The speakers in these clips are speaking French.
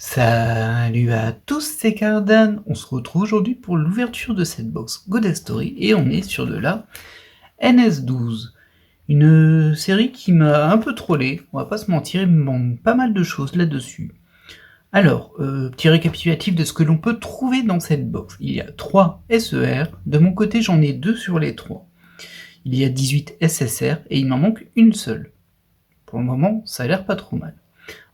Salut à tous, c'est Cardan. On se retrouve aujourd'hui pour l'ouverture de cette box Goddess Story et on est sur de la NS12. Une série qui m'a un peu trollé, on va pas se mentir, il me manque pas mal de choses là-dessus. Alors, petit récapitulatif de ce que l'on peut trouver dans cette box. Il y a 3 SER, de mon côté j'en ai 2 sur les 3. Il y a 18 SSR et il m'en manque une seule. Pour le moment, ça a l'air pas trop mal.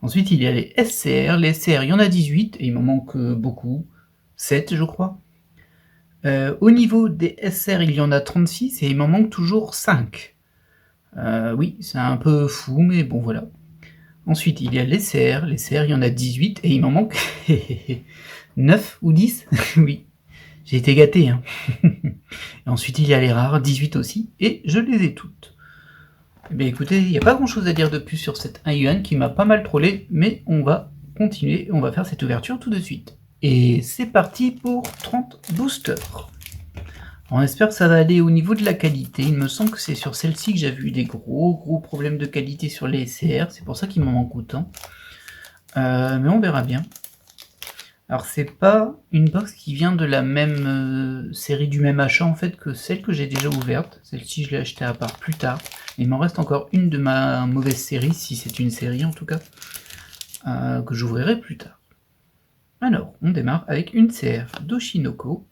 Ensuite, il y a les SCR. Les SCR, il y en a 18, et il m'en manque beaucoup. 7, je crois. Au niveau des SR, il y en a 36, et il m'en manque toujours 5. Oui, c'est un peu fou, mais bon, voilà. Ensuite, il y a les CR. Les CR, il y en a 18, et il m'en manque 9 ou 10. Oui, j'ai été gâté. Hein. Et ensuite, il y a les rares, 18 aussi, et je les ai toutes. Eh bien écoutez, il n'y a pas grand chose à dire de plus sur cette 1 yuan qui m'a pas mal trollé, mais on va continuer, on va faire cette ouverture tout de suite. Et c'est parti pour 30 boosters. On espère que ça va aller au niveau de la qualité. Il me semble que c'est sur celle-ci que j'avais eu des gros problèmes de qualité sur les SCR, c'est pour ça qu'il m'en manque autant. Mais on verra bien. Alors c'est pas une box qui vient de la même série du même achat en fait que celle que j'ai déjà ouverte. Celle-ci je l'ai achetée à part plus tard. Il m'en reste encore une de ma mauvaise série, si c'est une série en tout cas, que j'ouvrirai plus tard. Alors on démarre avec une CR d'Oshinoko.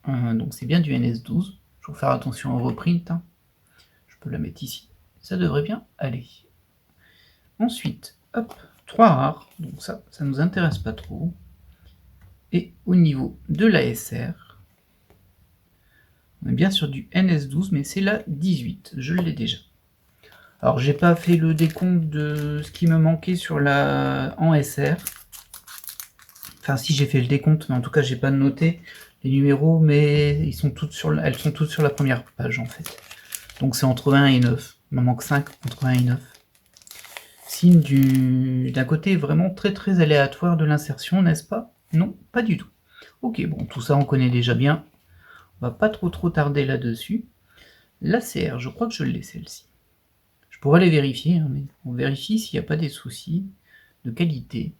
Donc c'est bien du NS12. Il faut faire attention au reprint. Hein. Je peux la mettre ici. Ça devrait bien aller. Ensuite, hop, 3 rares. Donc ça nous intéresse pas trop. Et au niveau de la SR, on est bien sur du NS12, mais c'est la 18, je l'ai déjà. Alors j'ai pas fait le décompte de ce qui me manquait sur la en SR. Enfin si, j'ai fait le décompte, mais en tout cas j'ai pas noté les numéros, mais elles sont toutes sur la première page en fait. Donc c'est entre 1 et 9. Il m'en manque 5 entre 1 et 9. Signe d'un côté vraiment très aléatoire de l'insertion, n'est-ce pas? Non, pas du tout. Ok, bon, tout ça on connaît déjà bien. On va pas trop tarder là-dessus. La CR, je crois que je l'ai celle-ci. Je pourrais les vérifier, hein, mais on vérifie s'il n'y a pas des soucis de qualité.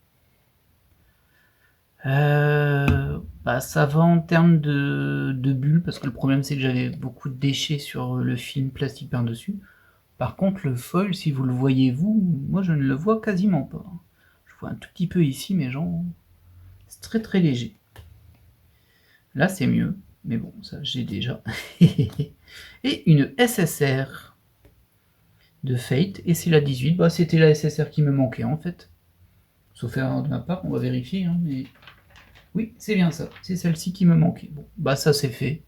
Ça va en termes de bulles, parce que le problème c'est que j'avais beaucoup de déchets sur le film plastique par-dessus. Par contre, le foil, si vous le voyez vous, moi je ne le vois quasiment pas. Je vois un tout petit peu ici, mais genre, c'est très léger. Là c'est mieux, mais bon, ça j'ai déjà. Et une SSR de Fate, et c'est la 18, bah c'était la SSR qui me manquait en fait. Sauf erreur de ma part, on va vérifier, hein, mais... Oui, c'est bien ça, c'est celle-ci qui me manquait. Bon, bah ça c'est fait.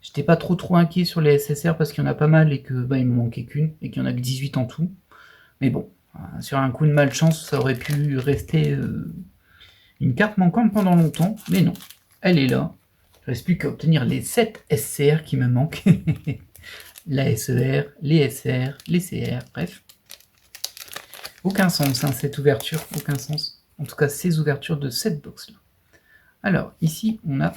J'étais pas trop inquiet sur les SSR parce qu'il y en a pas mal et que bah il me manquait qu'une, et qu'il y en a que 18 en tout. Mais bon, sur un coup de malchance, ça aurait pu rester une carte manquante pendant longtemps, mais non, elle est là. Il ne reste plus qu'à obtenir les 7 SCR qui me manquent. La SER, les SR, les CR, bref. Aucun sens, hein, cette ouverture, aucun sens. En tout cas, ces ouvertures de cette box-là. Alors, ici, on a...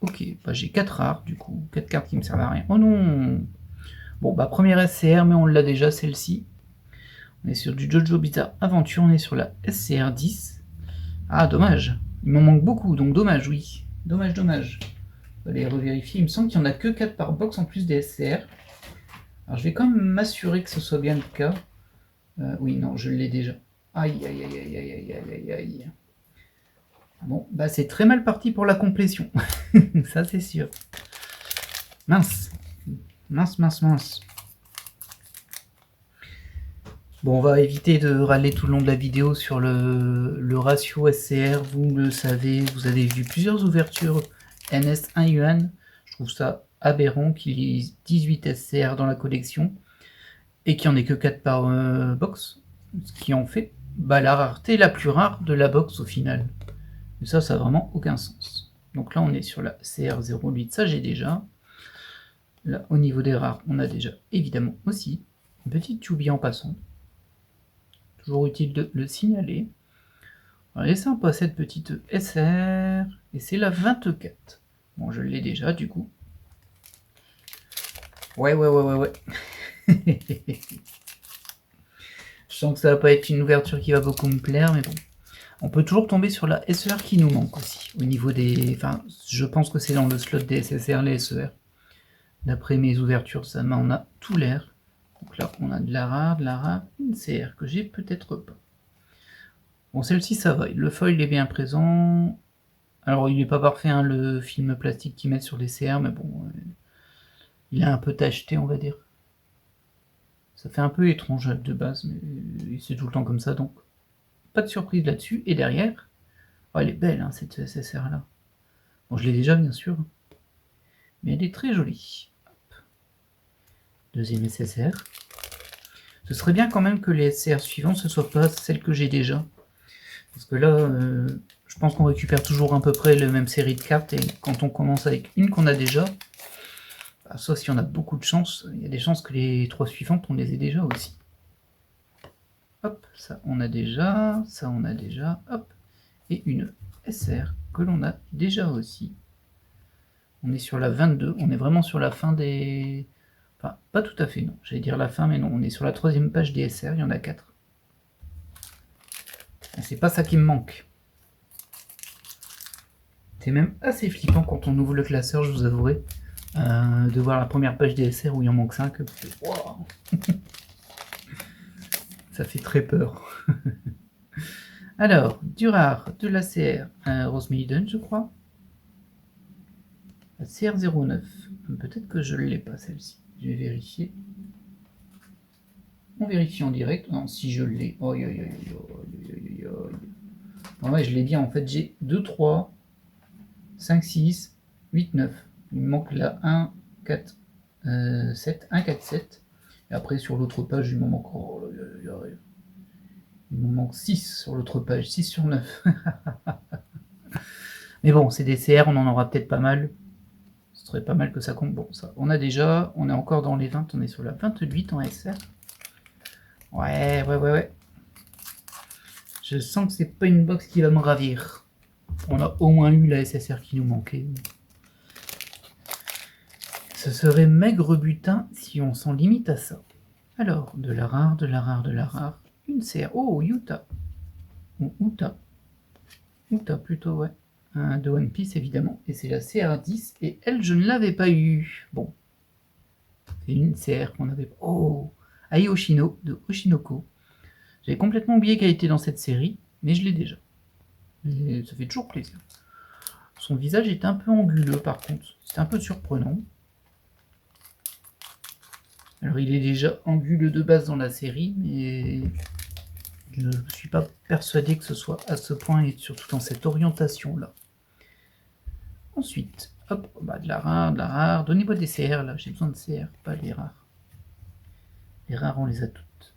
Ok, bah, j'ai 4 rares, du coup. 4 cartes qui me servent à rien. Oh non! Bon, bah, première SCR, mais on l'a déjà, celle-ci. On est sur du Jojo Bizarre Aventure, on est sur la SCR 10. Ah, dommage. Il m'en manque beaucoup, donc dommage, oui. Dommage. On va les revérifier. Il me semble qu'il n'y en a que 4 par box en plus des SCR. Alors, je vais quand même m'assurer que ce soit bien le cas. Oui, non, je l'ai déjà. Aïe. Bon, bah c'est très mal parti pour la complétion. Ça, c'est sûr. Mince. Bon, on va éviter de râler tout le long de la vidéo sur le ratio SCR. Vous le savez, vous avez vu plusieurs ouvertures NS 1 yuan. Je trouve ça aberrant qu'il y ait 18 SCR dans la collection et qu'il n'y en ait que 4 par box. Ce qui en fait la rareté la plus rare de la box au final. Mais ça n'a vraiment aucun sens. Donc là, on est sur la CR08, ça j'ai déjà. Là, au niveau des rares, on a déjà évidemment aussi une petite Choubi en passant. Toujours utile de le signaler. Elle est sympa cette petite SR, et c'est la 24. Bon, je l'ai déjà du coup. Ouais. Je sens que ça va pas être une ouverture qui va beaucoup me plaire, mais bon. On peut toujours tomber sur la SER qui nous manque aussi, au niveau des... Enfin, je pense que c'est dans le slot des SSR, les SER. D'après mes ouvertures, ça m'en a tout l'air. Donc là, on a de la rare, une CR que j'ai peut-être pas. Bon, celle-ci, ça va. Le foil est bien présent. Alors, il n'est pas parfait, hein, le film plastique qu'ils mettent sur les CR, mais bon, il est un peu tacheté, on va dire. Ça fait un peu étrange de base, mais c'est tout le temps comme ça, donc pas de surprise là-dessus. Et derrière, oh, elle est belle, hein, cette SSR-là. Bon, je l'ai déjà, bien sûr, mais elle est très jolie. Hop. Deuxième SSR. Ce serait bien quand même que les SCR suivantes, ce ne soient pas celles que j'ai déjà. Parce que là, je pense qu'on récupère toujours à peu près la même série de cartes, et quand on commence avec une qu'on a déjà, bah, sauf si on a beaucoup de chance, il y a des chances que les 3 suivantes, on les ait déjà aussi. Hop, ça on a déjà, ça on a déjà, hop, et une SR que l'on a déjà aussi. On est sur la 22, on est vraiment sur la fin des... Enfin, pas tout à fait, non. J'allais dire la fin, mais non, on est sur la 3e page des SR, il y en a 4. C'est pas ça qui me manque. C'est même assez flippant quand on ouvre le classeur, je vous avouerai, de voir la première page des SR où il en manque 5. Wow. Ça fait très peur. Alors, du rare, de la CR, Rose Maiden, je crois. La CR09. Peut-être que je ne l'ai pas, celle-ci. Je vais vérifier. On vérifie en direct. Non, si je l'ai. Oh, ouais, je l'ai bien. En fait, j'ai 2, 3, 5, 6, 8, 9. Il me manque la 1, 4, 7. 1, 4, 7. Et après, sur l'autre page, il m'en manque... Oh, il m'en manque 6 sur l'autre page. 6 sur 9. Mais bon, c'est des CR, on en aura peut-être pas mal. Ce serait pas mal que ça compte. Bon, ça, on a déjà. On est encore dans les 20. On est sur la 28 en SR. Ouais. Je sens que c'est pas une box qui va me ravir. On a au moins eu la SSR qui nous manquait. Ce serait maigre butin si on s'en limite à ça. Alors, de la rare. Une CR. Oh, Utah. Ou Utah. Utah plutôt, ouais. De One Piece, évidemment. Et c'est la CR10. Et elle, je ne l'avais pas eu. Bon. C'est une CR qu'on avait... Oh, Ai Oshino, de Oshinoko. J'avais complètement oublié qu'elle était dans cette série, mais je l'ai déjà. Et ça fait toujours plaisir. Son visage est un peu anguleux, par contre. C'est un peu surprenant. Alors, il est déjà anguleux de base dans la série, mais je ne suis pas persuadé que ce soit à ce point, et surtout dans cette orientation-là. Ensuite, hop, bah, de la rare. Donnez-moi des CR, là. J'ai besoin de CR, pas les rares. Les rares, on les a toutes.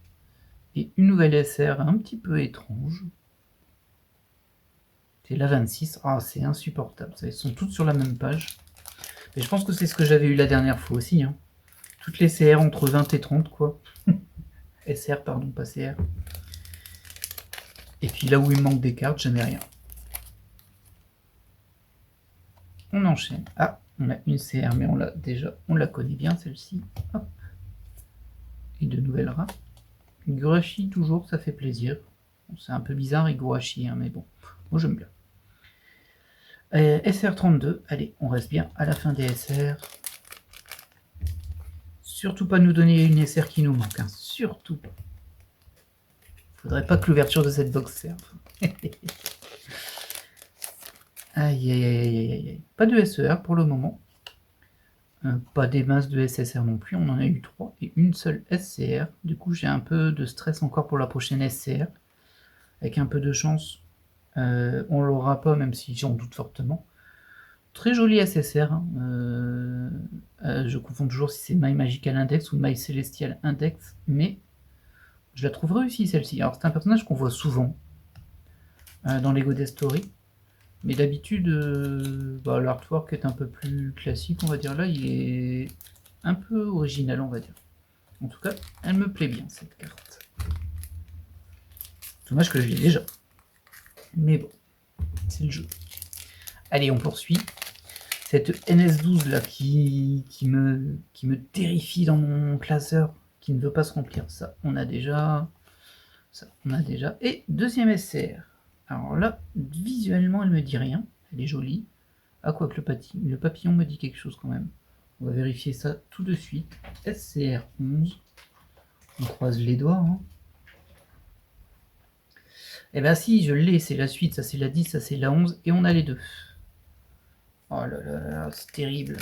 Et une nouvelle SR un petit peu étrange. C'est la 26. Ah, c'est insupportable. Elles sont toutes sur la même page. Mais je pense que c'est ce que j'avais eu la dernière fois aussi. Hein. Toutes les CR entre 20 et 30, quoi. SR, pardon, pas CR. Et puis là où il manque des cartes, jamais rien. On enchaîne. Ah, on a une CR, mais on l'a déjà. On la connaît bien, celle-ci. Hop. Et de nouvelles rares. Igurashi, toujours, ça fait plaisir. Bon, c'est un peu bizarre, Igurashi, hein, mais bon. Moi, j'aime bien. SR32, allez, on reste bien à la fin des SR. Surtout pas nous donner une SR qui nous manque, hein. Surtout pas. Faudrait pas que l'ouverture de cette box serve. Aïe. Pas de SER pour le moment. Pas des masses de SSR non plus, on en a eu 3 et une seule SCR. Du coup, j'ai un peu de stress encore pour la prochaine SCR. Avec un peu de chance, on l'aura pas, même si j'en doute fortement. Très joli SSR. Hein. Je confonds toujours si c'est My Magical Index ou My Celestial Index, mais je la trouve réussie celle-ci. Alors, c'est un personnage qu'on voit souvent dans les Goddess Story. Mais d'habitude, l'artwork est un peu plus classique, on va dire. Là, il est un peu original, on va dire. En tout cas, elle me plaît bien, cette carte. Dommage que je l'ai déjà. Mais bon, c'est le jeu. Allez, on poursuit. Cette NS12 là qui me terrifie dans mon classeur, qui ne veut pas se remplir. Ça, on a déjà. Ça, on a déjà. Et deuxième SCR. Alors là, visuellement, elle me dit rien. Elle est jolie. Ah, quoi que le papillon me dit quelque chose quand même. On va vérifier ça tout de suite. SCR11. On croise les doigts. Hein. Eh ben si, je l'ai, c'est la suite. Ça c'est la 10, ça c'est la 11. Et on a les deux. Oh là là là, c'est terrible.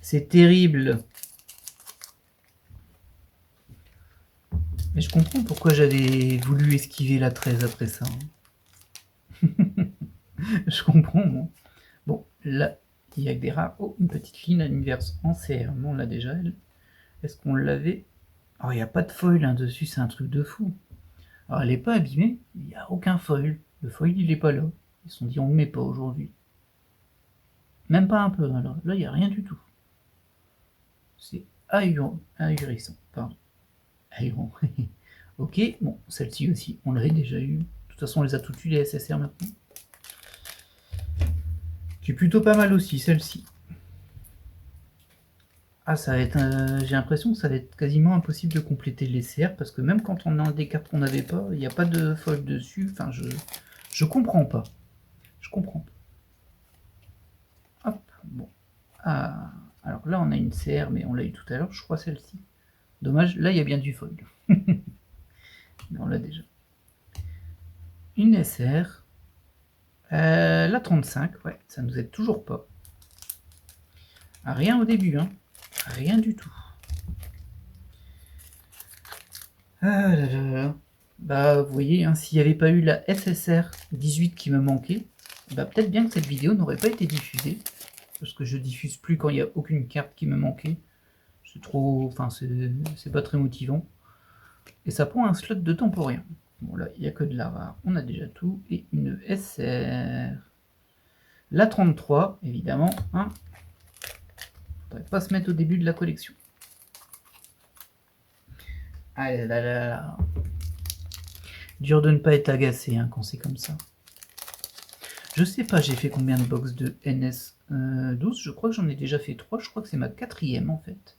C'est terrible. Mais je comprends pourquoi j'avais voulu esquiver la 13 après ça. Hein. Je comprends, moi. Bon, là, il y a que des rares. Oh, une petite ligne inverse en CR. Bon, on l'a déjà, elle. Est-ce qu'on l'avait? Oh, il n'y a pas de foil hein, dessus, c'est un truc de fou. Alors, elle n'est pas abîmée, il n'y a aucun foil. Le foil, il n'est pas là. Ils se sont dit, on ne le met pas aujourd'hui. Même pas un peu, alors. Là, il n'y a rien du tout. C'est ahurissant, pardon. Ahurant. Ok, bon, celle-ci aussi, on l'avait déjà eu. De toute façon, on les a toutes eues, les SSR maintenant. Qui est plutôt pas mal aussi, celle-ci. Ah, ça va être. J'ai l'impression que ça va être quasiment impossible de compléter les CR parce que même quand on a des cartes qu'on n'avait pas, il n'y a pas de foil dessus. Enfin, je comprends pas. Je comprends pas. Hop, bon. Ah, alors là, on a une CR, mais on l'a eu tout à l'heure, je crois celle-ci. Dommage, là, il y a bien du foil. Mais on l'a déjà. Une SR. La 35, ouais, ça nous aide toujours pas. Ah, rien au début, hein. Rien du tout. Ah là là là. Bah, vous voyez, hein, s'il n'y avait pas eu la SSR 18 qui me manquait, bah, peut-être bien que cette vidéo n'aurait pas été diffusée. Parce que je diffuse plus quand il n'y a aucune carte qui me manquait. C'est trop. Enfin, c'est pas très motivant. Et ça prend un slot de temps pour rien. Bon, là, il n'y a que de la rare. On a déjà tout. Et une SR. La 33, évidemment. Hein. Faudrait pas se mettre au début de la collection. Ah là là là là. Dur de ne pas être agacé hein, quand c'est comme ça. Je sais pas, j'ai fait combien de box de NS12. Je crois que j'en ai déjà fait 3. Je crois que c'est ma 4e en fait.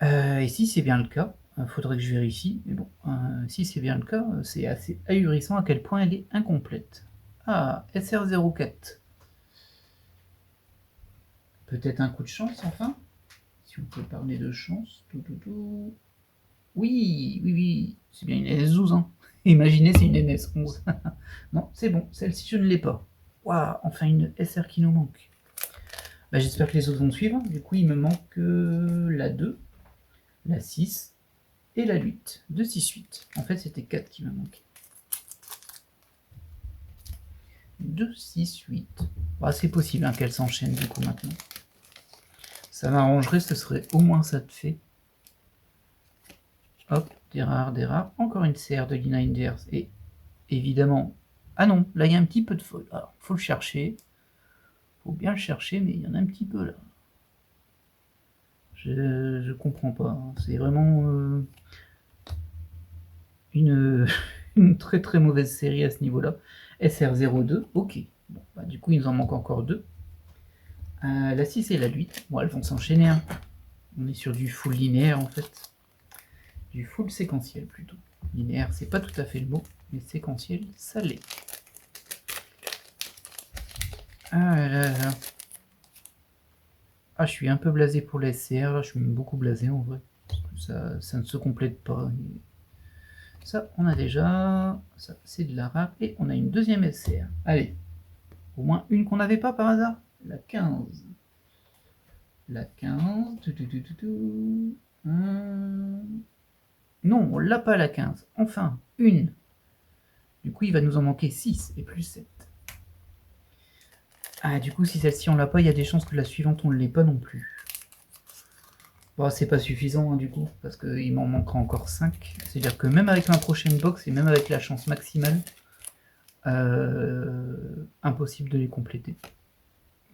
Et si c'est bien le cas, faudrait que je vérifie. Mais bon, si c'est bien le cas, c'est assez ahurissant à quel point elle est incomplète. Ah, SR04. Peut-être un coup de chance enfin. Si on peut parler de chance. Oui, oui, oui. C'est bien une NS12. Hein. Imaginez, c'est une NS11. Non, c'est bon. Celle-ci, je ne l'ai pas. Waouh, enfin une SR qui nous manque. Bah, j'espère que les autres vont suivre. Du coup, il me manque la 2, la 6 et la 8. 2, 6, 8. En fait, c'était 4 qui me manquaient. 2, 6, 8. Bah, c'est possible hein, qu'elle s'enchaîne du coup maintenant. Ça m'arrangerait, ce serait au moins ça de fait. Hop, des rares, des rares. Encore une CR de Lina Inders. Et évidemment... Ah non, là il y a un petit peu de foil. Alors, faut le chercher. Faut bien le chercher, mais il y en a un petit peu là. Je comprends pas. Hein. C'est vraiment une très très mauvaise série à ce niveau-là. SR02, ok. Bon, bah, du coup, il nous en manque encore 2. La 6 et la 8. Bon, elles vont s'enchaîner. Hein. On est sur du full linéaire en fait. Du full séquentiel plutôt. Linéaire, c'est pas tout à fait le mot, mais séquentiel, ça l'est. Ah là là. Ah, je suis un peu blasé pour les SCR, là, je suis beaucoup blasé en vrai. Ça ne se complète pas. Ça, on a déjà. Ça, c'est de la rare. Et on a une deuxième SCR. Allez. Au moins une qu'on n'avait pas par hasard. La 15. La 15. Non, on l'a pas la 15. Enfin, une. Du coup, il va nous en manquer 6 et plus 7. Ah, du coup, si celle-ci on l'a pas, il y a des chances que la suivante on ne l'ait pas non plus. Bon, c'est pas suffisant hein, du coup, parce qu'il m'en manquera encore 5. C'est-à-dire que même avec ma prochaine box et même avec la chance maximale, impossible de les compléter.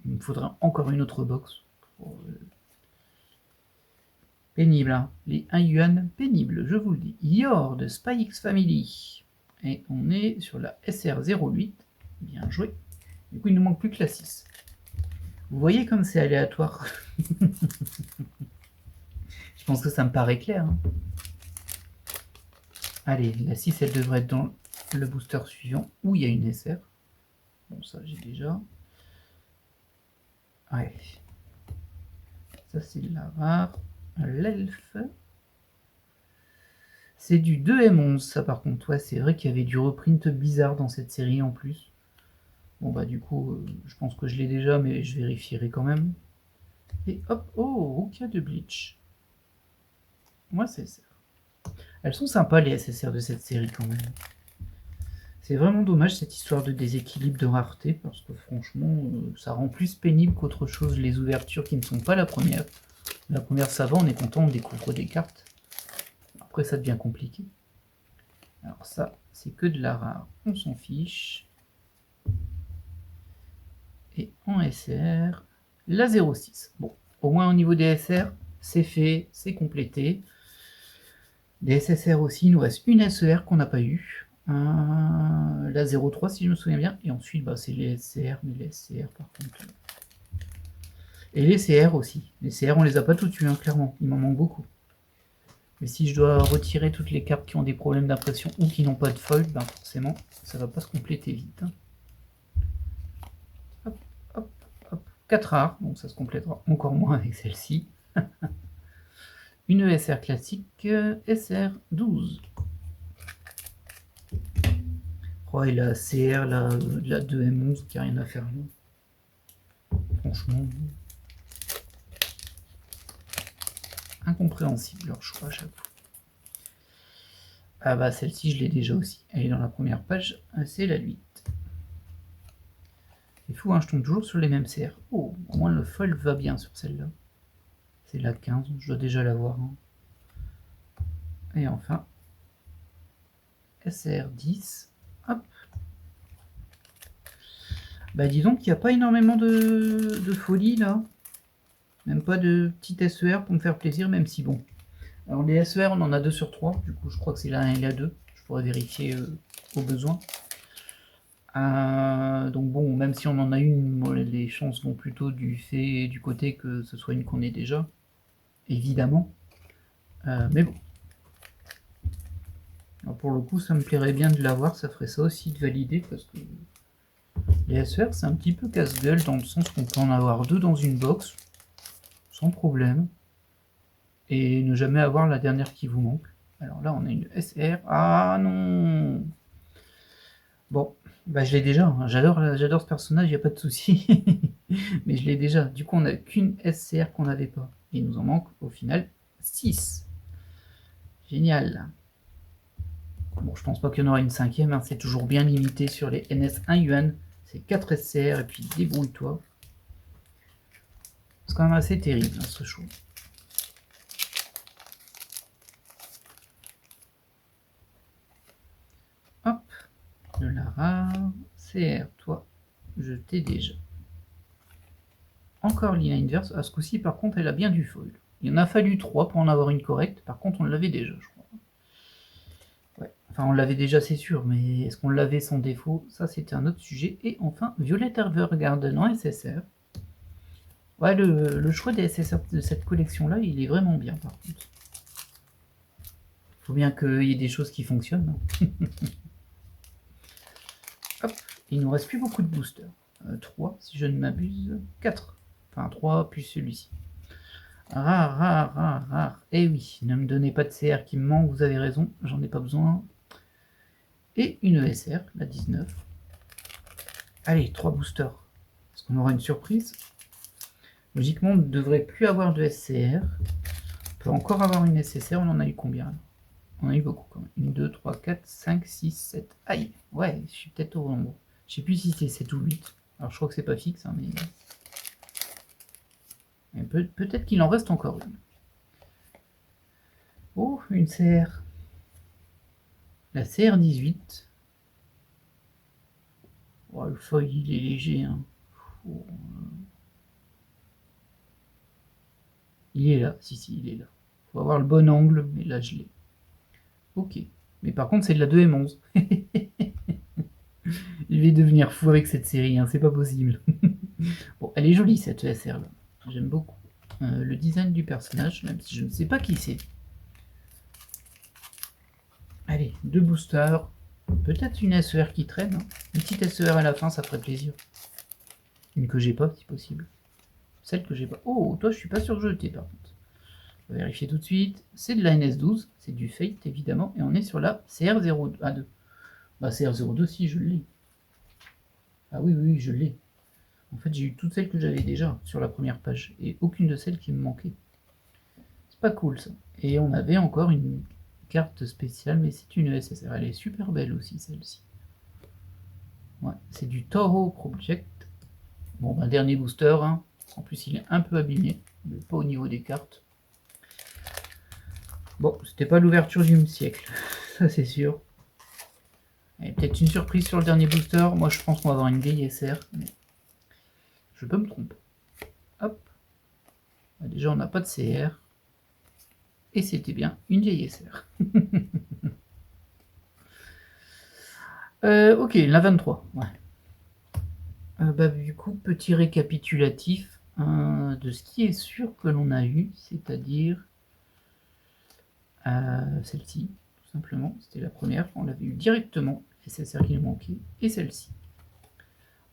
Il me faudra encore une autre box. Pénible, hein. Les 1 yuan pénibles, je vous le dis. Yor de Spy X Family. Et on est sur la SR08. Bien joué. Du coup, il ne nous manque plus que la 6. Vous voyez comme c'est aléatoire. Je pense que ça me paraît clair. Hein. Allez, la 6, elle devrait être dans le booster suivant où il y a une SR. Bon, ça j'ai déjà. Ouais. Ça c'est la rare. L'elfe. C'est du 2M11 ça par contre. Ouais, c'est vrai qu'il y avait du reprint bizarre dans cette série en plus. Bon bah du coup, je pense que je l'ai déjà, mais je vérifierai quand même. Et hop, oh, Rukia de Bleach. Moi, c'est SSR. Elles sont sympas les SSR de cette série quand même. C'est vraiment dommage cette histoire de déséquilibre de rareté, parce que franchement, ça rend plus pénible qu'autre chose les ouvertures qui ne sont pas la première. La première, ça va, on est content, on découvre des cartes. Après, ça devient compliqué. Alors ça, c'est que de la rare, on s'en fiche. Et en SR, la 06. Bon, au moins au niveau des SR, c'est fait, c'est complété. Des SSR aussi, il nous reste une SER qu'on n'a pas eu. La 03 si je me souviens bien. Et ensuite, bah, c'est les SCR, mais les SCR par contre. Et les CR aussi. Les CR, on les a pas toutes tués, hein, clairement. Il m'en manque beaucoup. Mais si je dois retirer toutes les cartes qui ont des problèmes d'impression ou qui n'ont pas de foil, ben forcément, ça va pas se compléter vite. Hop, hop, hop. 4 rares, donc ça se complétera encore moins avec celle-ci. Une SR classique, SR12. Oh, et la CR, la 2M11 qui a rien à faire là. Franchement, incompréhensible leur choix à chaque fois. Ah bah celle-ci je l'ai déjà aussi. Elle est dans la première page, c'est la 8. C'est fou, hein, je tombe toujours sur les mêmes CR. Oh, au moins le foil va bien sur celle-là. C'est la 15, je dois déjà l'avoir. Hein. Et enfin, SR10. Hop. Bah dis donc, il n'y a pas énormément de folie là. Même pas de petite SER pour me faire plaisir, même si bon. Alors les SER, on en a 2 sur 3. Du coup, je crois que c'est la 1 et la 2. Je pourrais vérifier au besoin. Donc bon, même si on en a une, les chances vont plutôt du côté que ce soit une qu'on ait déjà. Évidemment. Mais bon. Alors pour le coup, ça me plairait bien de l'avoir, ça ferait ça aussi de valider, parce que les SER, c'est un petit peu casse-gueule, dans le sens qu'on peut en avoir 2 dans une box, sans problème, et ne jamais avoir la dernière qui vous manque. Alors là, on a une SR. Ah non! Bon, bah je l'ai déjà, hein. J'adore ce personnage, il n'y a pas de souci. Mais je l'ai déjà. Du coup, on n'a qu'une SCR qu'on n'avait pas. Il nous en manque au final 6. Génial. Bon, je pense pas qu'il y en aura une cinquième, hein. C'est toujours bien limité sur les NS1 Yuan. C'est 4 SCR et puis débrouille-toi. C'est quand même assez terrible, hein, ce show. Hop, de la rare. CR, toi, je t'ai déjà. Encore Lina Inverse. À ce coup-ci, par contre, elle a bien du foil. Il en a fallu 3 pour en avoir une correcte. Par contre, on l'avait déjà, je crois. Ouais. Enfin, on l'avait déjà, c'est sûr, mais est-ce qu'on l'avait sans défaut? Ça, c'était un autre sujet. Et enfin, Violet Evergarden en SSR. Ouais, le choix des SSR de cette collection-là, il est vraiment bien, par contre. Faut bien qu'il y ait des choses qui fonctionnent. Hop, il nous reste plus beaucoup de boosters. 3, si je ne m'abuse. 4. Enfin, 3 plus celui-ci. Rare, rare, rare, rare. Eh oui, ne me donnez pas de CR qui me manque, vous avez raison, j'en ai pas besoin. Et une ESR, la 19. Allez, 3 boosters. Est-ce qu'on aura une surprise? Logiquement, on ne devrait plus avoir de SCR. On peut encore avoir une SSR, on en a eu combien? On en a eu beaucoup quand même. 1, 2, 3, 4, 5, 6, 7. Aïe, ouais, je suis peut-être au nombre. Je sais plus si c'est 7 ou 8. Alors je crois que c'est pas fixe, hein, mais peut-être qu'il en reste encore une. Oh, une CR. La CR18. Oh, le foil, il est léger. Hein. Oh. Il est là. Si, il est là. Faut avoir le bon angle, mais là, je l'ai. Ok. Mais par contre, c'est de la 2M11. Je vais devenir fou avec cette série, hein, c'est pas possible. Bon, elle est jolie, cette ESR là. J'aime beaucoup. Le design du personnage, même si je ne sais pas qui c'est. Allez, 2 boosters. Peut-être une SER qui traîne, hein. Une petite SER à la fin, ça ferait plaisir. Une que j'ai pas, si possible. Celle que j'ai pas. Oh, toi, je suis pas sûr de jeter, par contre. On va vérifier tout de suite. C'est de la NS12, c'est du Fate, évidemment, et on est sur la CR02. Ah, 2. Bah, CR02, si, je l'ai. Ah oui, oui, je l'ai. En fait, j'ai eu toutes celles que j'avais déjà sur la première page, et aucune de celles qui me manquaient. C'est pas cool, ça. Et on avait encore une carte spéciale, mais c'est une SSR. Elle est super belle aussi, celle-ci. Ouais, c'est du Toro Project. Bon, bah, dernier booster, hein. En plus, il est un peu abîmé, mais pas au niveau des cartes. Bon, c'était pas l'ouverture du siècle, ça c'est sûr. Et peut-être une surprise sur le dernier booster. Moi, je pense qu'on va avoir une vieille SR, mais je peux me tromper. Hop. Bah, déjà, on n'a pas de CR. Et c'était bien une vieille SR. Ok, la 23. Ouais. Bah, du coup, petit récapitulatif de ce qui est sûr que l'on a eu, c'est-à-dire celle-ci, tout simplement. C'était la première, on l'avait eu directement, SSR qui nous manquait, et celle-ci.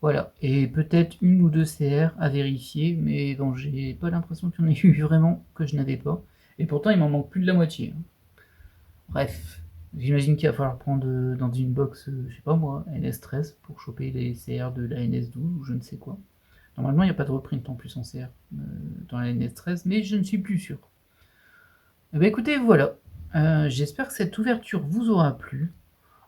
Voilà, et peut-être une ou deux CR à vérifier, mais dont j'ai pas l'impression qu'il y en ait eu vraiment que je n'avais pas. Et pourtant, il m'en manque plus de la moitié. Bref, j'imagine qu'il va falloir prendre dans une box, je sais pas moi, NS13 pour choper les CR de la NS12 ou je ne sais quoi. Normalement, il n'y a pas de reprint en plus en CR dans la NS13, mais je ne suis plus sûr. Eh bien, écoutez, voilà. J'espère que cette ouverture vous aura plu.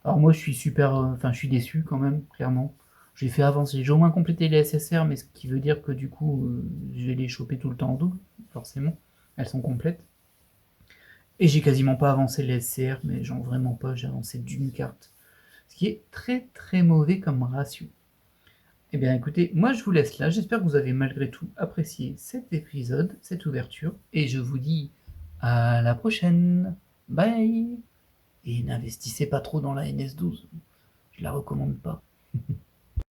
Alors moi, je suis je suis déçu quand même, clairement. J'ai fait avancer, j'ai au moins complété les SSR, mais ce qui veut dire que du coup, je vais les choper tout le temps en double, forcément. Elles sont complètes. Et j'ai quasiment pas avancé les SCR, mais genre vraiment pas, j'ai avancé d'une carte. Ce qui est très très mauvais comme ratio. Eh bien écoutez, moi je vous laisse là, j'espère que vous avez malgré tout apprécié cet épisode, cette ouverture, et je vous dis à la prochaine. Bye. Et n'investissez pas trop dans la NS12, je la recommande pas.